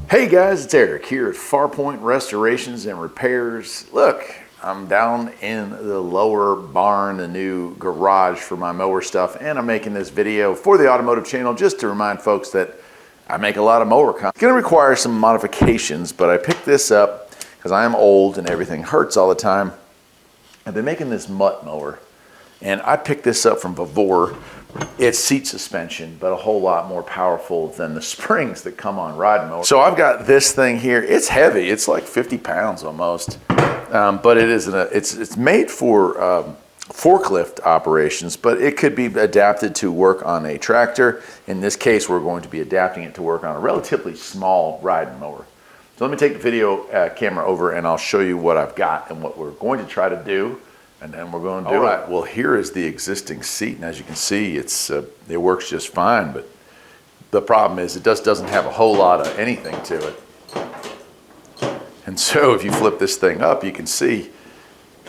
Hey guys, it's Eric here at Farpoint Restorations and Repairs. Look, I'm down in the lower barn, the new garage for my mower stuff, and I'm making this video for the automotive channel just to remind folks that I make a lot of mower content. It's going to require some modifications, but I picked this up because I am old and everything hurts all the time. I've been making this MUTT mower, and I picked this up from Mower. It's seat suspension, but a whole lot more powerful than the springs that come on riding mowers. So I've got this thing here. It's heavy. It's like 50 pounds almost, but it is it's made for forklift operations, but it could be adapted to work on a tractor. In this case, we're going to be adapting it to work on a relatively small riding mower. So let me take the video camera over and I'll show you what I've got and what we're going to try to do. And then we're going to do it. Well, here is the existing seat, and as you can see, it works just fine. But the problem is, it just doesn't have a whole lot of anything to it. And so, if you flip this thing up, you can see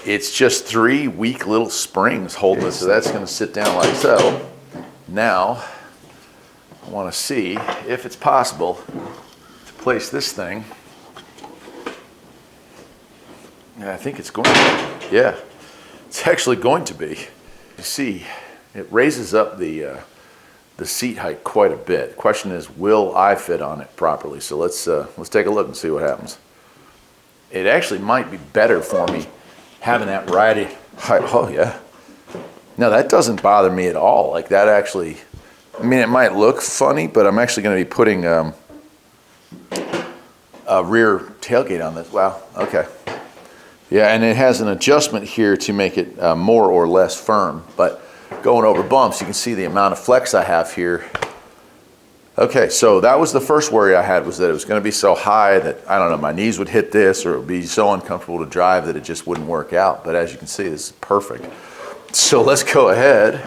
it's just 3 weak little springs holding it. So that's going to sit down like so. Now, I want to see if it's possible to place this thing. And I think it's going to. Yeah. It's actually going to be. You see, it raises up the seat height quite a bit. Question is, will I fit on it properly? So let's take a look and see what happens. It actually might be better for me having that right height. Oh yeah. No, that doesn't bother me at all. Like that actually, I mean, it might look funny, but I'm actually going to be putting a rear tailgate on this. Wow. Okay. Yeah, and it has an adjustment here to make it more or less firm, but going over bumps, you can see the amount of flex I have here. Okay, so that was the first worry I had, was that it was going to be so high that, I don't know, my knees would hit this, or it would be so uncomfortable to drive that it just wouldn't work out. But as you can see, this is perfect. So let's go ahead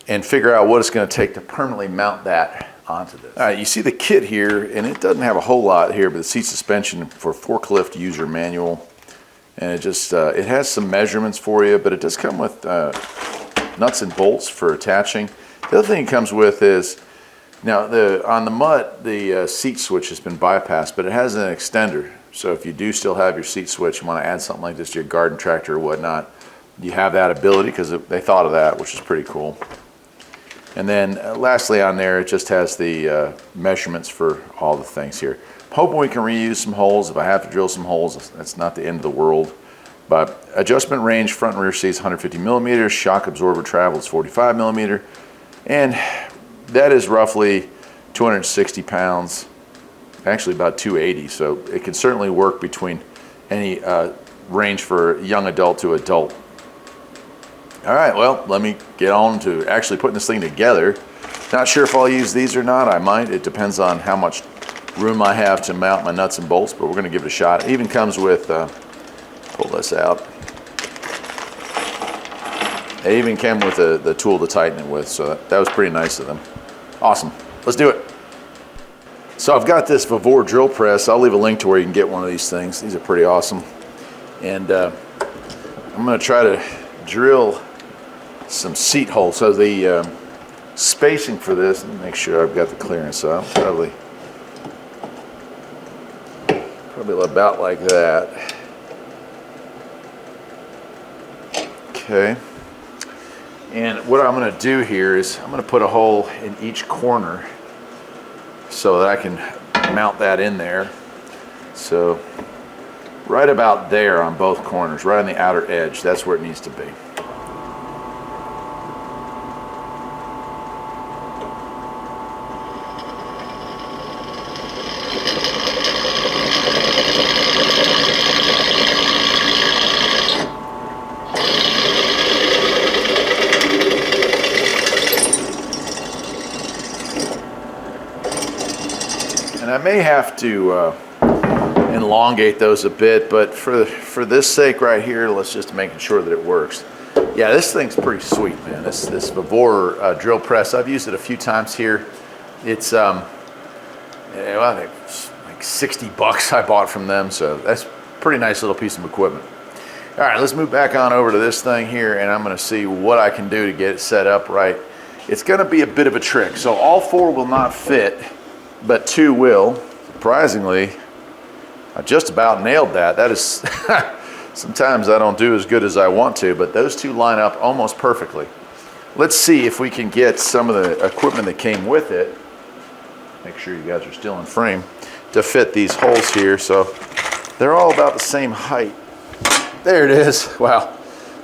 and figure out what it's going to take to permanently mount that onto this. All right, you see the kit here, and it doesn't have a whole lot here, but the seat suspension for forklift user manual. And it just, it has some measurements for you, but it does come with nuts and bolts for attaching. The other thing it comes with is, now on the MUTT, the seat switch has been bypassed, but it has an extender. So if you do still have your seat switch, you want to add something like this to your garden tractor or whatnot, you have that ability, because they thought of that, which is pretty cool. And then lastly on there, it just has the measurements for all the things here. Hoping we can reuse some holes. If I have to drill some holes, that's not the end of the world. But adjustment range, front and rear seats, 150 millimeters. Shock absorber travel is 45 millimeter. And that is roughly 260 pounds, actually about 280. So it can certainly work between any range for young adult to adult. All right, well, let me get on to actually putting this thing together. Not sure if I'll use these or not. I might. It depends on how much room I have to mount my nuts and bolts, but we're going to give it a shot. It even comes with, pull this out. It even came with the tool to tighten it with, so that was pretty nice of them. Awesome. Let's do it. So I've got this Mower drill press. I'll leave a link to where you can get one of these things. These are pretty awesome. And I'm going to try to drill some seat holes. So the spacing for this, let me make sure I've got the clearance. So I'll probably about like that. Okay. And what I'm going to do here is I'm going to put a hole in each corner so that I can mount that in there. So right about there on both corners, right on the outer edge, that's where it needs to be. And I may have to elongate those a bit, but for this sake right here, let's just make sure that it works. Yeah, this thing's pretty sweet, man. This Mower drill press, I've used it a few times here. It's well, I think it's like 60 bucks I bought from them, so that's a pretty nice little piece of equipment. All right, let's move back on over to this thing here, and I'm going to see what I can do to get it set up right. It's going to be a bit of a trick. So all four will not fit, but two will. Surprisingly, I just about nailed that. That is, sometimes I don't do as good as I want to, but those two line up almost perfectly. Let's see if we can get some of the equipment that came with it, make sure you guys are still in frame, to fit these holes here. So they're all about the same height. There it is. Wow.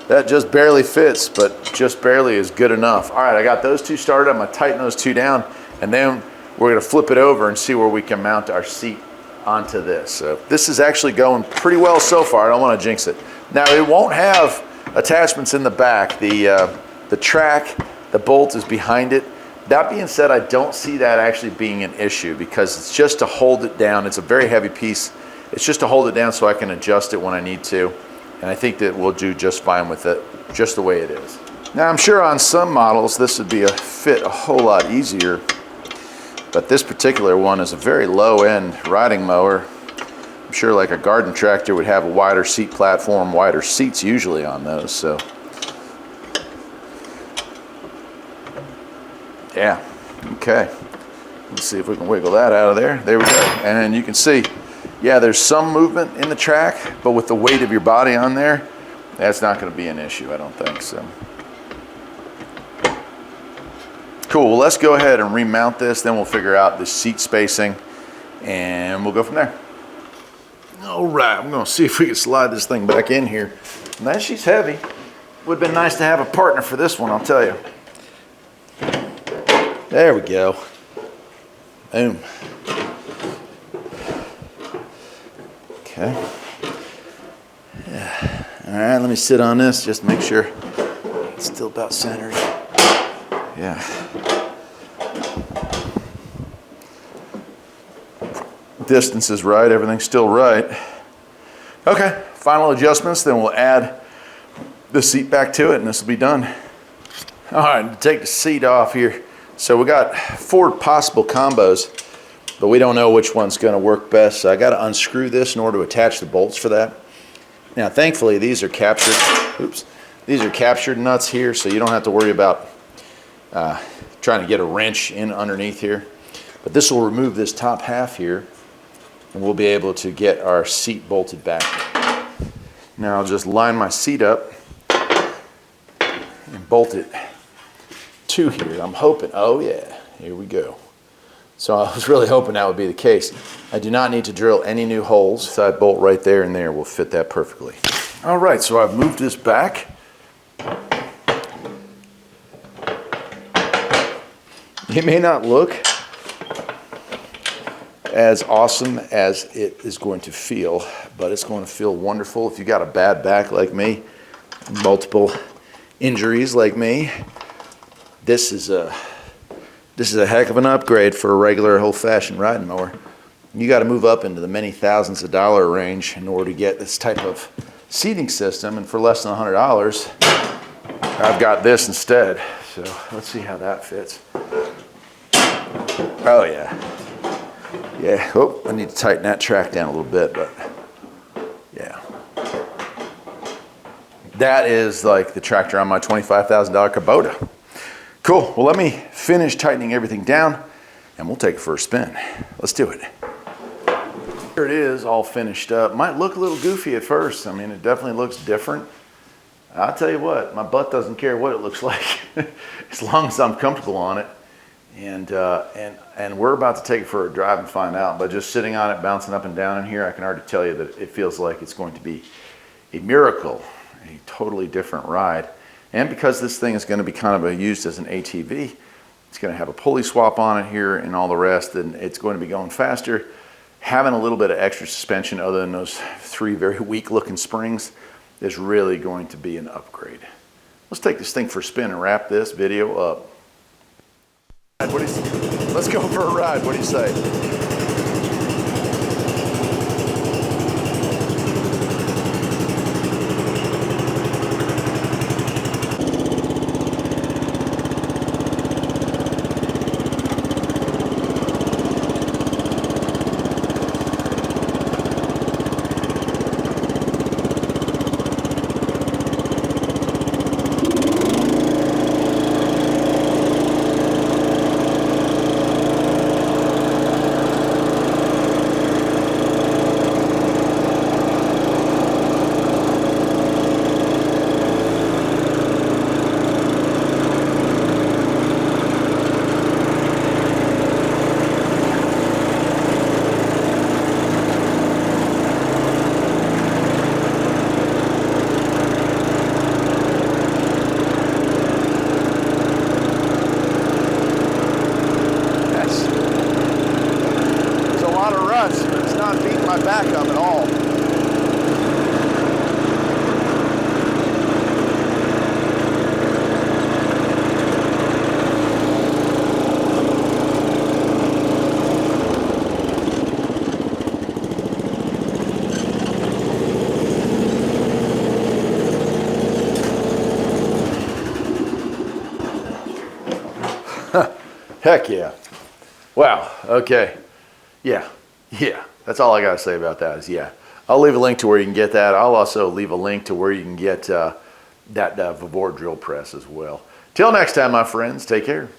That just barely fits, but just barely is good enough. All right, I got those two started. I'm gonna tighten those two down, and then we're gonna flip it over and see where we can mount our seat onto this. So this is actually going pretty well so far. I don't wanna jinx it. Now, it won't have attachments in the back. The track, the bolt is behind it. That being said, I don't see that actually being an issue because it's just to hold it down. It's a very heavy piece. It's just to hold it down so I can adjust it when I need to. And I think that we'll do just fine with it, just the way it is. Now, I'm sure on some models this would be a whole lot easier, but this particular one is a very low-end riding mower. I'm sure like a garden tractor would have a wider seat platform, wider seats usually on those, so. Yeah, okay. Let's see if we can wiggle that out of there. There we go. And you can see, yeah, there's some movement in the track, but with the weight of your body on there, that's not going to be an issue, I don't think so. Cool, well, let's go ahead and remount this, then we'll figure out the seat spacing, and we'll go from there. All right, I'm going to see if we can slide this thing back in here. Now, she's heavy. Would have been nice to have a partner for this one, I'll tell you. There we go. Boom. Okay. Yeah. All right, let me sit on this just to make sure it's still about centered. Yeah. Distance is right, everything's still right. Okay, final adjustments, then we'll add the seat back to it and this will be done. All right, to take the seat off here. So we got 4 possible combos, but we don't know which one's going to work best. So I got to unscrew this in order to attach the bolts for that. Now, thankfully, these are captured. Oops, these are captured nuts here, so you don't have to worry about trying to get a wrench in underneath here. But this will remove this top half here, and we'll be able to get our seat bolted back. Now I'll just line my seat up and bolt it to here. I'm hoping, oh yeah, here we go. So I was really hoping that would be the case. I do not need to drill any new holes. Side bolt right there and there will fit that perfectly. All right, so I've moved this back. It may not look as awesome as it is going to feel, but it's going to feel wonderful. If you got a bad back like me, multiple injuries like me, this is a heck of an upgrade for a regular old-fashioned riding mower. You got to move up into the many thousands of dollar range in order to get this type of seating system, and for less than $100, I've got this instead. So let's see how that fits. Oh yeah, yeah. Oh, I need to tighten that track down a little bit, but yeah. That is like the tractor on my $25,000 Kubota. Cool, well let me finish tightening everything down and we'll take it for a spin. Let's do it. Here it is, all finished up. Might look a little goofy at first. I mean, it definitely looks different. I'll tell you what, my butt doesn't care what it looks like as long as I'm comfortable on it. And we're about to take it for a drive and find out. But just sitting on it, bouncing up and down in here, I can already tell you that it feels like it's going to be a miracle, a totally different ride. And because this thing is going to be kind of used as an ATV, it's going to have a pulley swap on it here and all the rest, and it's going to be going faster. Having a little bit of extra suspension other than those 3 very weak looking springs is really going to be an upgrade. Let's take this thing for a spin and wrap this video up. Let's go for a ride. What do you say? my back up at all. Heck yeah. Wow. Okay. Yeah. That's all I got to say about that is yeah. I'll leave a link to where you can get that. I'll also leave a link to where you can get that Vavor drill press as well. Till next time, my friends, take care.